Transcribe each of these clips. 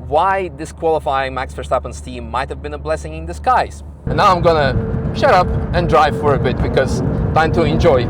why disqualifying Max Verstappen's team might have been a blessing in disguise. And now I'm gonna shut up and drive for a bit because time to enjoy.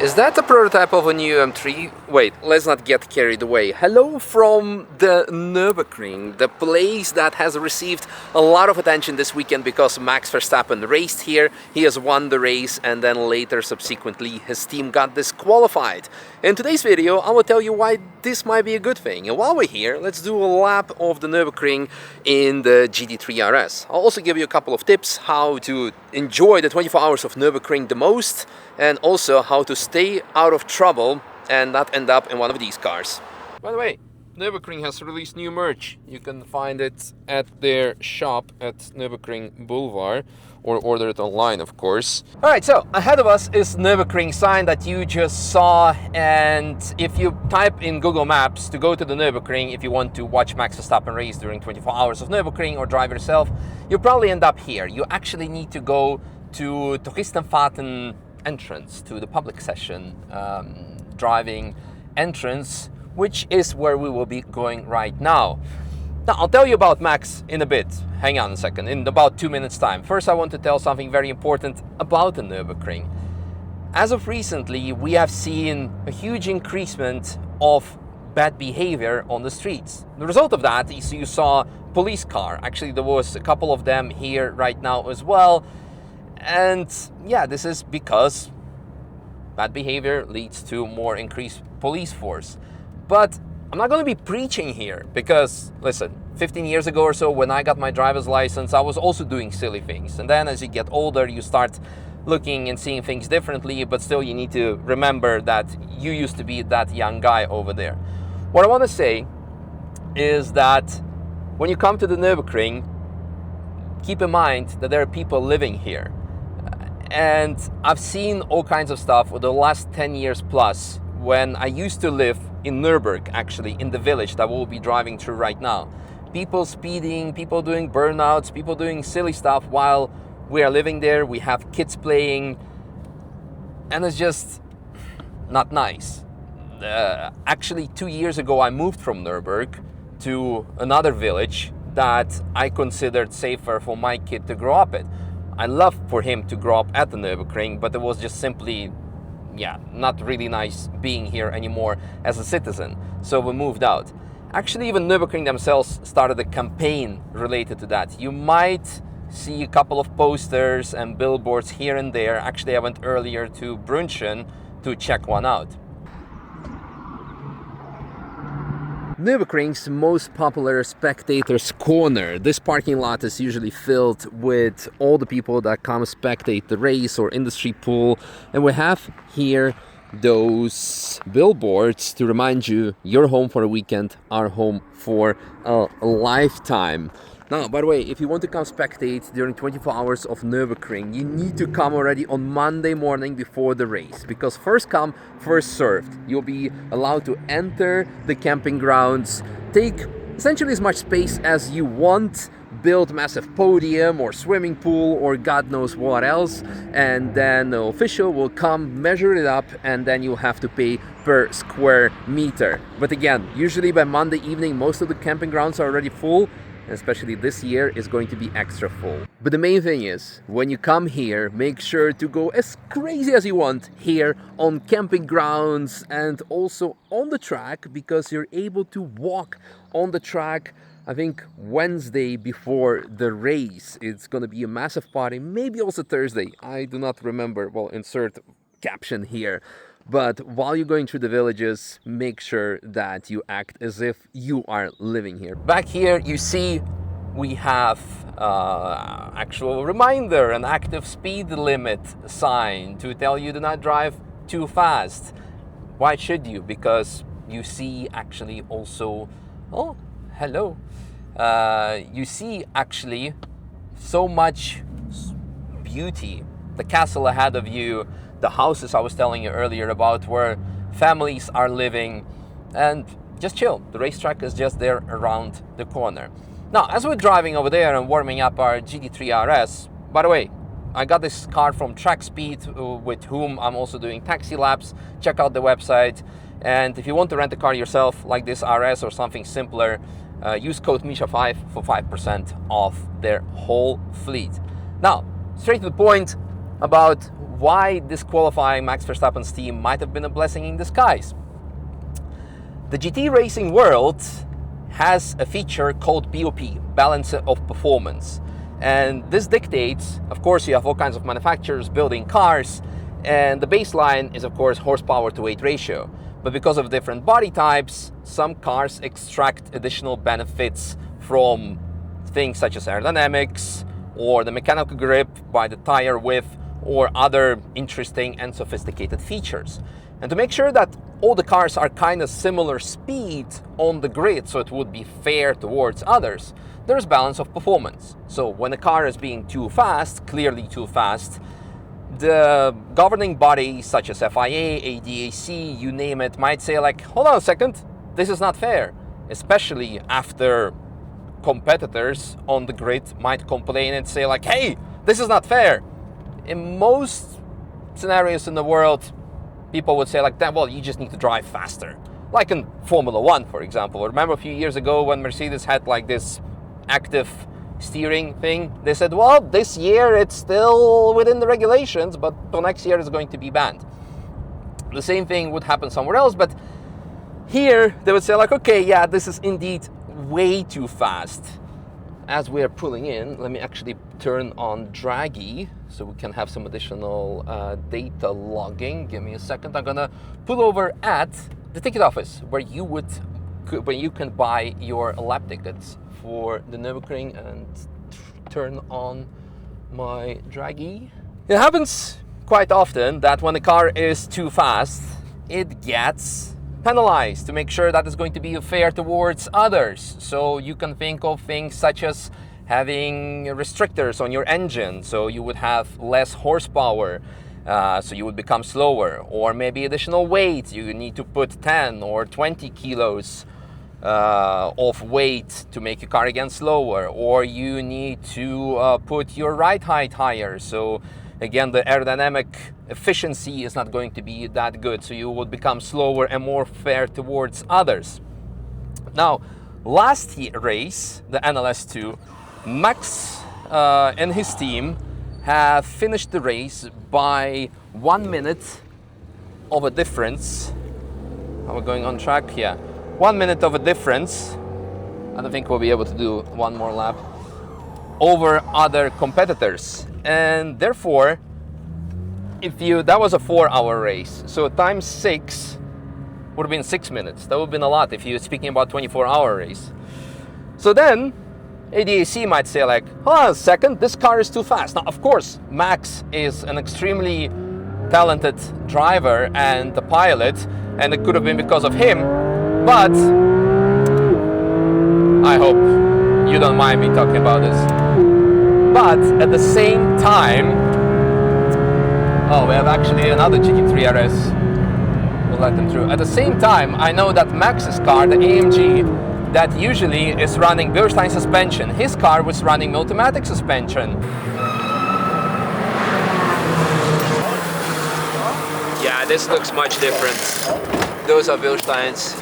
Is that a prototype of a new M3? Wait, let's not get carried away. Hello from the Nürburgring, the place that has received a lot of attention this weekend because Max Verstappen raced here, he has won the race, and then later, subsequently, his team got disqualified. In today's video, I will tell you why this might be a good thing. And while we're here, let's do a lap of the Nürburgring in the GT3 RS. I'll also give you a couple of tips how to enjoy the 24 hours of Nürburgring the most, and also how to stay out of trouble and not end up in one of these cars. By the way, Nürburgring has released new merch. You can find it at their shop at Nürburgring Boulevard, or order it online, of course. Alright, so ahead of us is Nürburgring sign that you just saw, and if you type in Google Maps to go to the Nürburgring, if you want to watch Max Verstappen race during 24 hours of Nürburgring or drive yourself, you'll probably end up here. You actually need to go to Touristenfahrten entrance, to the public session driving entrance, which is where we will be going right now. Now, I'll tell you about Max in a bit. Hang on a second, in about 2 minutes time. First, I want to tell something very important about the Nürburgring. As of recently, we have seen a huge increasement of bad behavior on the streets. The result of that is you saw police car. Actually, there was a couple of them here right now as well. And yeah, this is because bad behavior leads to more increased police force. But I'm not going to be preaching here because, listen, 15 years ago or so when I got my driver's license, I was also doing silly things. And then as you get older, you start looking and seeing things differently, but still you need to remember that you used to be that young guy over there. What I want to say is that when you come to the Nürburgring, keep in mind that there are people living here. And I've seen all kinds of stuff for the last 10 years plus when I used to live in Nürburg, actually, in the village that we'll be driving through right now. People speeding, people doing burnouts, people doing silly stuff while we are living there. We have kids playing, and it's just not nice. Actually, 2 years ago, I moved from Nürburg to another village that I considered safer for my kid to grow up in. I love for him to grow up at the Nürburgring, but it was just simply, yeah, not really nice being here anymore as a citizen. So we moved out. Actually, even Nürburgring themselves started a campaign related to that. You might see a couple of posters and billboards here and there. Actually, I went earlier to Brunchen to check one out. Nürburgring's most popular spectators corner. This parking lot is usually filled with all the people that come spectate the race or industry pool, and we have here those billboards to remind you you're home for a weekend, our home for a lifetime. Now, by the way, if you want to come spectate during 24 hours of Nürburgring, you need to come already on Monday morning before the race, because first come, first served. You'll be allowed to enter the camping grounds, take essentially as much space as you want, build massive podium or swimming pool or God knows what else, and then the official will come, measure it up, and then you'll have to pay per square meter. But again, usually by Monday evening, most of the camping grounds are already full. Especially this year is going to be extra full. But the main thing is, when you come here, make sure to go as crazy as you want here on camping grounds and also on the track, because you're able to walk on the track. I think Wednesday before the race, it's going to be a massive party, maybe also Thursday. I do not remember. Well, insert caption here. But while you're going through the villages, make sure that you act as if you are living here. Back here, you see we have actual reminder, an active speed limit sign to tell you do not drive too fast. Why should you? Because you see actually also, oh, hello. You see actually so much beauty. The castle ahead of you, the houses I was telling you earlier about where families are living, and just chill. The racetrack is just there around the corner. Now, as we're driving over there and warming up our GT3 RS, by the way, I got this car from Track Speed, with whom I'm also doing taxi laps. Check out the website. And if you want to rent a car yourself, like this RS or something simpler, use code Misha5 for 5% off their whole fleet. Now, straight to the point about why disqualifying Max Verstappen's team might have been a blessing in disguise. The GT racing world has a feature called BOP, balance of performance. And this dictates, of course, you have all kinds of manufacturers building cars, and the baseline is, of course, horsepower to weight ratio. But because of different body types, some cars extract additional benefits from things such as aerodynamics, or the mechanical grip by the tire width, or other interesting and sophisticated features. And to make sure that all the cars are kind of similar speed on the grid, so it would be fair towards others, there's balance of performance. So when a car is being too fast, clearly too fast, the governing bodies such as FIA, ADAC, you name it, might say like, hold on a second, this is not fair. Especially after competitors on the grid might complain and say like, hey, this is not fair. In most scenarios in the world, people would say like that, well, you just need to drive faster. Like in Formula 1, for example. Remember a few years ago when Mercedes had like this active steering thing? They said, well, this year it's still within the regulations, but till next year it's going to be banned. The same thing would happen somewhere else, but here they would say like, okay, yeah, this is indeed way too fast. As we are pulling in, let me actually turn on Dragy so we can have some additional data logging. Give me a second. I'm gonna pull over at the ticket office where you can buy your lap tickets for the Nürburgring, and turn on my Dragy. It happens quite often that when a car is too fast, it gets penalized to make sure that it's going to be fair towards others. So you can think of things such as having restrictors on your engine, so you would have less horsepower, so you would become slower, or maybe additional weight. You need to put 10 or 20 kilos of weight to make your car again slower, or you need to put your ride height higher, so again the aerodynamic efficiency is not going to be that good, so you would become slower and more fair towards others. Now, last race, the NLS2, Max and his team have finished the race by 1 minute of a difference. Are we going on track? Yeah. 1 minute of a difference. I don't think we'll be able to do one more lap over other competitors. And therefore, that was a 4-hour race. So times 6 would have been 6 minutes. That would have been a lot if you're speaking about 24-hour race. So then ADAC might say like, hold on a second, this car is too fast. Now, of course, Max is an extremely talented driver and a pilot, and it could have been because of him, but I hope you don't mind me talking about this. But at the same time, oh, we have actually another GT3 RS. We'll let them through. At the same time, I know that Max's car, the AMG, that usually is running Bilstein suspension, his car was running Multimatic suspension. Yeah, this looks much different. Those are Bilsteins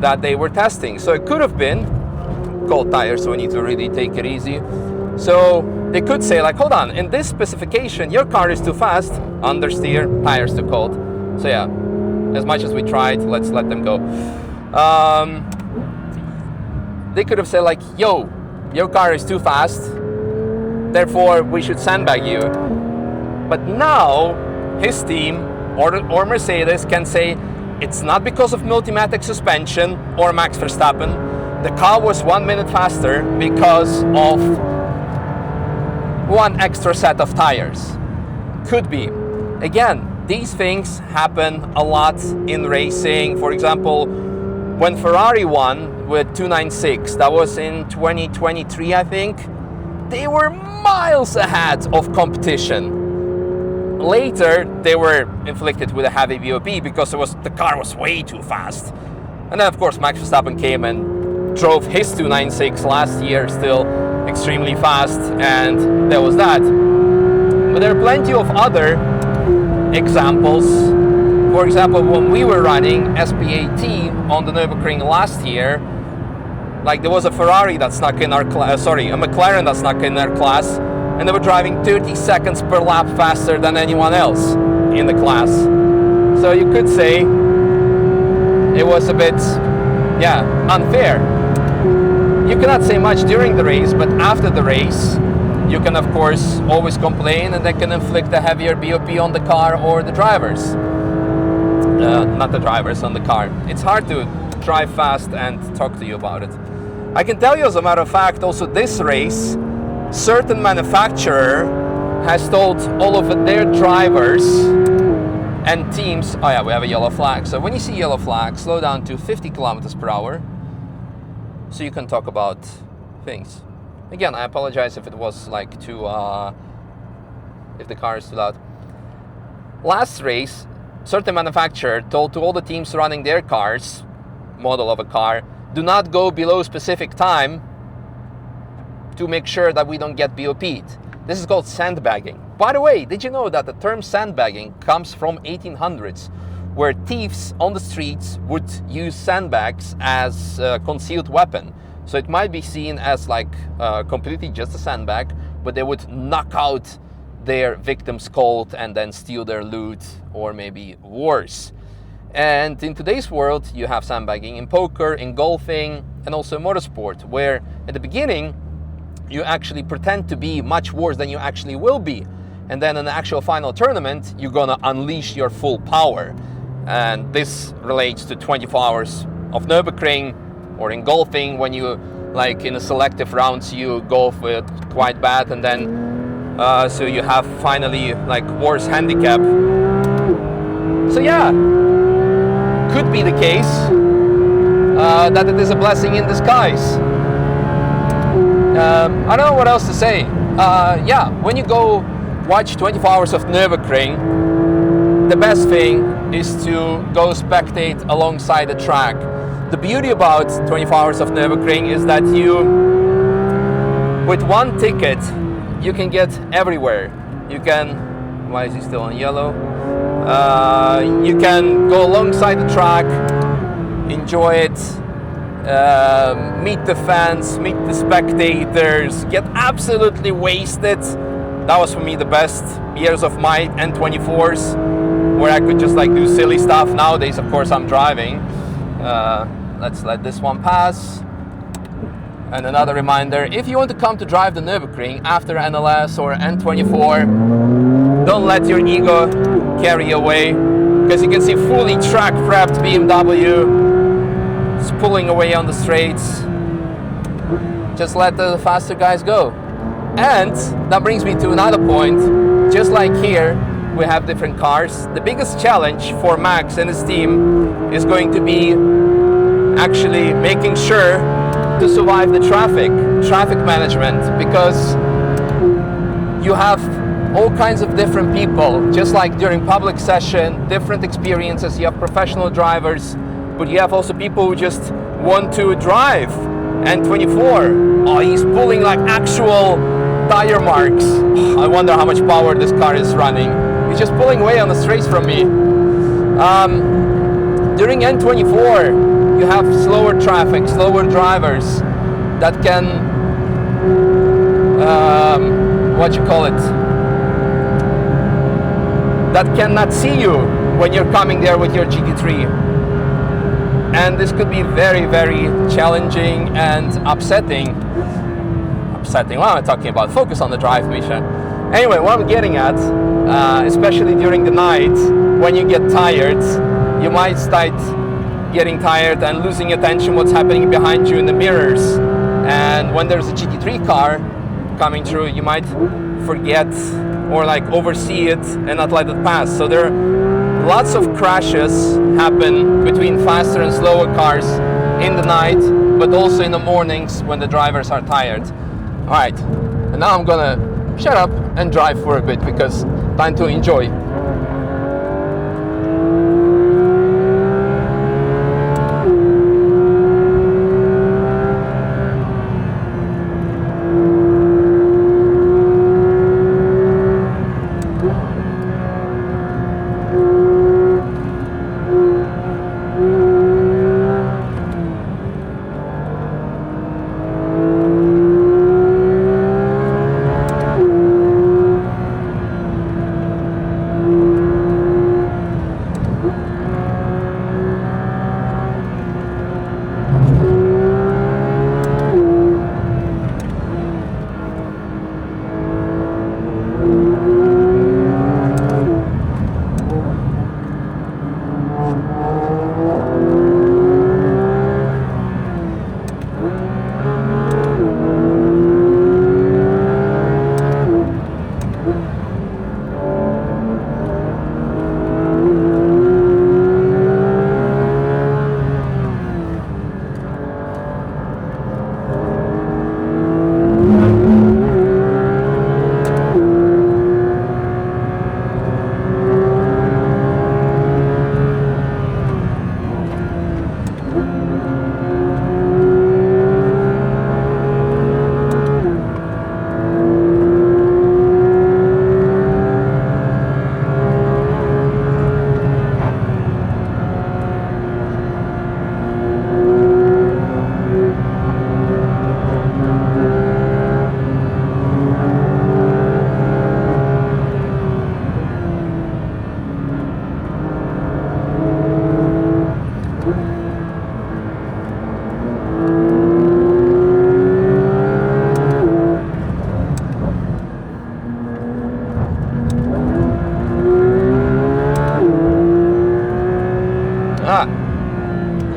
that they were testing. So it could have been cold tires, so we need to really take it easy. So they could say like, hold on, in this specification, your car is too fast, understeer, tires too cold. So yeah, as much as we tried, let's let them go. They could have said like, yo, your car is too fast, therefore we should sandbag you. But now his team or Mercedes can say it's not because of Multimatic suspension or Max Verstappen. The car was 1 minute faster because of one extra set of tires. Could be. Again, these things happen a lot in racing. For example, when Ferrari won with 296, that was in 2023, I think, they were miles ahead of competition. Later, they were inflicted with a heavy BOP because the car was way too fast. And then, of course, Max Verstappen came and drove his 296 last year, still extremely fast, and there was that. But there are plenty of other examples. For example, when we were running SP18 on the Nürburgring last year, like there was a Ferrari that snuck in our class, a McLaren that snuck in our class, and they were driving 30 seconds per lap faster than anyone else in the class. So you could say it was a bit, unfair. You cannot say much during the race, but after the race, you can of course always complain, and they can inflict a heavier BOP on the car or the drivers. Not the drivers, on the car. It's hard to drive fast and talk to you about it. I can tell you, as a matter of fact, also this race, certain manufacturer has told all of their drivers and teams, oh yeah, we have a yellow flag. So when you see yellow flag, slow down to 50 kilometers per hour so you can talk about things. Again, I apologize if it was like too, if the car is too loud. Last race, certain manufacturer told to all the teams running their cars, model of a car, do not go below specific time to make sure that we don't get BOP'd. This is called sandbagging. By the way, did you know that the term sandbagging comes from 1800s, where thieves on the streets would use sandbags as a concealed weapon? So it might be seen as like completely just a sandbag, but they would knock out their victims cold and then steal their loot, or maybe worse. And in today's world, you have sandbagging in poker, in golfing, and also motorsport, where at the beginning, you actually pretend to be much worse than you actually will be. And then in the actual final tournament, you're gonna unleash your full power. And this relates to 24 hours of Nürburgring, or in golfing, when you, like in the selective rounds, you golf with quite bad, and then so you have finally like worse handicap. So yeah, could be the case that it is a blessing in disguise. I don't know what else to say. Yeah, when you go watch 24 hours of Nürburgring, the best thing is to go spectate alongside the track. The beauty about 24 hours of Nürburgring is that you, with one ticket, you can get everywhere. You can, why is he still on yellow? You can go alongside the track, enjoy it, meet the fans, meet the spectators, get absolutely wasted. That was for me the best years of my N24s, where I could just like do silly stuff. Nowadays, of course, I'm driving. Let's let this one pass. And another reminder, if you want to come to drive the Nürburgring after NLS or N24, don't let your ego carry away, because you can see fully track prepped BMW just pulling away on the straights. Just let the faster guys go. And that brings me to another point. Just like here, we have different cars. The biggest challenge for Max and his team is going to be actually making sure to survive the traffic management, because you have all kinds of different people. Just like during public session, different experiences. You have professional drivers, but you have also people who just want to drive. N24, oh, he's pulling like actual tire marks. I wonder how much power this car is running. He's just pulling away on the straights from me. During N24, you have slower traffic, slower drivers that can, that cannot see you when you're coming there with your GT3. And this could be very, very challenging and upsetting. What am I talking about? Focus on the drive, Misha. Anyway, what I'm getting at, especially during the night, when you get tired, you might start getting tired and losing attention what's happening behind you in the mirrors. And when there's a GT3 car coming through, you might forget or like oversee it and not let it pass. So there are lots of crashes happen between faster and slower cars in the night, but also in the mornings when the drivers are tired. All right, and now I'm gonna shut up and drive for a bit, because time to enjoy.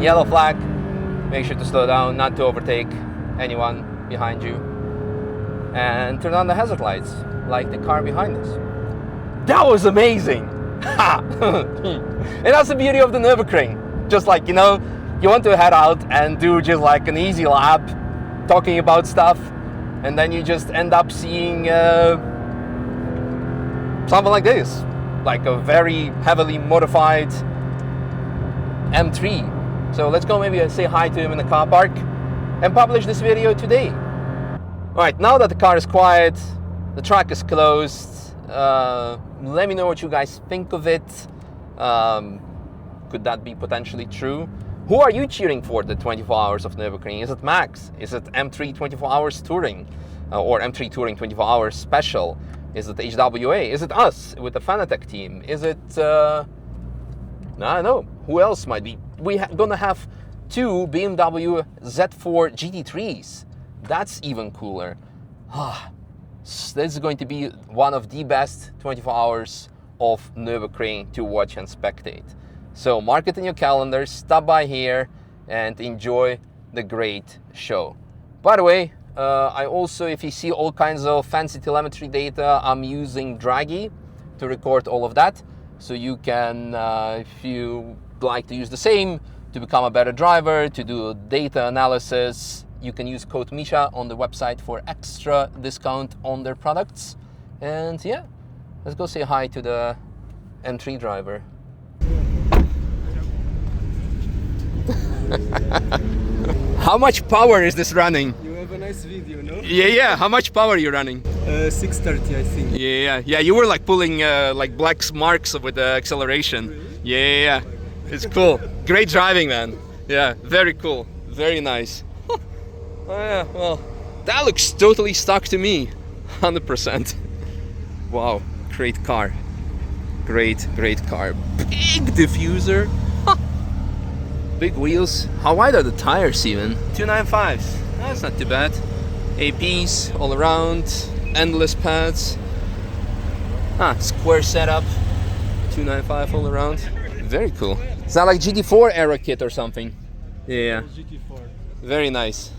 Yellow flag. Make sure to slow down, not to overtake anyone behind you. And turn on the hazard lights, like the car behind us. That was amazing! Ha! And that's the beauty of the Nürburgring. Just like, you know, you want to head out and do just like an easy lap, talking about stuff, and then you just end up seeing something like this. Like a very heavily modified M3. So let's go maybe say hi to him in the car park and publish this video today. Alright, now that the car is quiet, the track is closed, let me know what you guys think of it. Could that be potentially true? Who are you cheering for the 24 hours of Nürburgring? Is it Max? Is it M3 24 hours touring? Or M3 touring 24 hours special? Is it HWA? Is it us with the Fanatec team? Is it, I don't know, who else might be? We're gonna have 2 BMW Z4 GT3s. That's even cooler. This is going to be one of the best 24 hours of Nürburgring to watch and spectate. So mark it in your calendar, stop by here and enjoy the great show. By the way, I also, if you see all kinds of fancy telemetry data, I'm using Dragy to record all of that. So you can, if you like to use the same to become a better driver, to do data analysis, you can use code Misha on the website for extra discount on their products. And yeah, let's go say hi to the M3 driver. How much power is this running? You have a nice video, no? Yeah. How much power are you running? 630, I think. Yeah. You were like pulling like black marks with the acceleration. Really? Yeah. It's cool. Great driving, man. Yeah, very cool. Very nice. Oh yeah, well, that looks totally stock to me. 100%. Wow, great car. Great car. Big diffuser. Big wheels. How wide are the tires even? 295s. That's not too bad. APs all around. Endless pads. Square setup. 295 all around. Very cool. Is that like GT4 era kit or something? Yeah. GT4. Very nice.